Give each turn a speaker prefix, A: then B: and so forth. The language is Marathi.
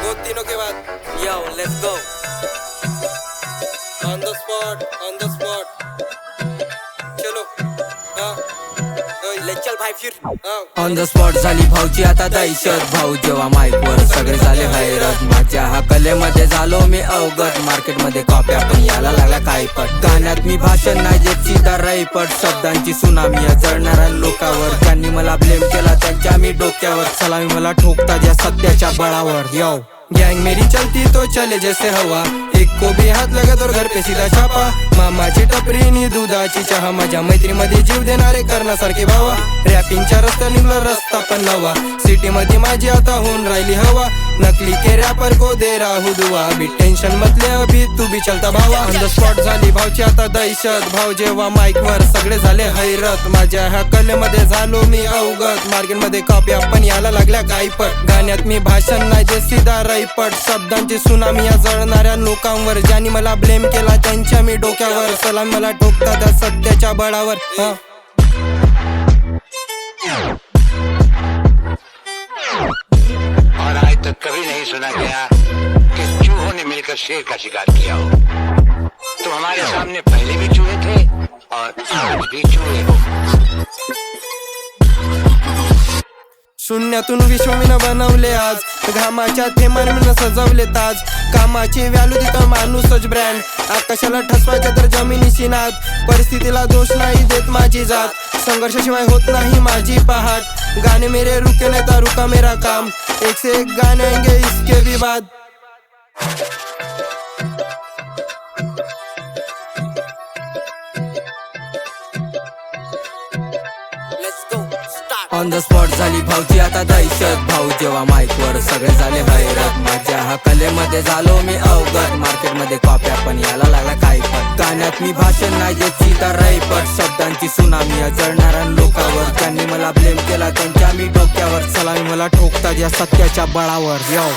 A: दो तीनों के बाद
B: Yo, let's go.
A: On the spot चलो
B: ले चल भाई फिर.
C: ऑन द स्पॉट झाली भाऊची आता दहशत. भाऊ जेव्हा माईकवर सगळे झाले हैरत. माझ्या हा कलेमध्ये झालो मी अवगत. मार्केटमध्ये कॉप्या पण यायला लागला काही पट. गाण्यात मी भाषण नाही देत सीधा रईपट. शब्दांची सुनामी जळणाऱ्या लोकांवर. ज्यांनी मला ब्लेम केला त्यांच्या मी डोक्यावर. सलामी मला ठोकतात या सत्याच्या बळावर. यो गैंग मेरी चलती तो चले जैसे हवा. एक को भी हात लगा तो घर पे सीधा छापा. मामाची टपरी नी दुधाची चहा. माझ्या मैत्रीमध्ये जीव देणारे करण्यासारखे भावा. रॅपिंगच्या रस्त्या निघला रस्ता पण नवा. सिटी मध्ये माझी आता होऊन राहिली हवा. नकली के रॅपर को दे राहू दुआ. अभी टेन्शन मतले अभी तू भी चलता भावा. ऑन द स्पॉट झाली भाऊची आता दहशत. भाऊ जेव्हा माईकवर सगळे झाले हैरत. माझ्या ह्या कलेमध्ये झालो मी अवगत. मार्केटमध्ये कॉप्या पण यायला लागल्या काही पट. गाण्यात मी भाषण नाही देत सीधा रईपट. शब्दांची सुनामी या जळणाऱ्या लोकांवर. ज्यांनी मला ब्लेम केला त्यांच्या मी डोक्यावर. सलाम मला ठोकतात त्या सत्याच्या बळावर.
D: और आज तक कभी नहीं सुना गया कि चूहों ने मिलकर शेर का शिकार किया हो. तो हमारे सामने पहले भी चूहे थे और आज भी चूहे हो.
C: शून्यातून विश्व मीनं बनवले आज. घामाच्या थेंबाने मीनं सजवले ताज. कामाची व्हॅल्यू तिथं माणूसच ब्रँड. आकाशाला ठसवायचं तर जमिनीची नाद. परिस्थितीला दोष नाही देत माझी जात. संघर्षाशिवाय होत नाही माझी पहाट. गाणे मेरे रुके नहीं था रुका मेरा काम. एक से एक गाने आएंगे इसके भी बाद.
B: Let's go. Start.
C: On the spot झाली भाऊची आता दहशत. भाऊ जेव्हा माईकवर सगळे झाले हैरत. माझ्या हा कलेमध्ये झालो मी अवगत. मार्केटमध्ये कॉप्या पण यायला लागला काही पट. गाण्यात मी भाषण नाही देत सीधा रईपट. शब्दांची सुनामी जळणाऱ्या लोकांवर. ज्यांनी मला ब्लेम केला त्यांच्या मी डोक्यावर. सलामी मला ठोकतात या सत्याच्या बळावर. यो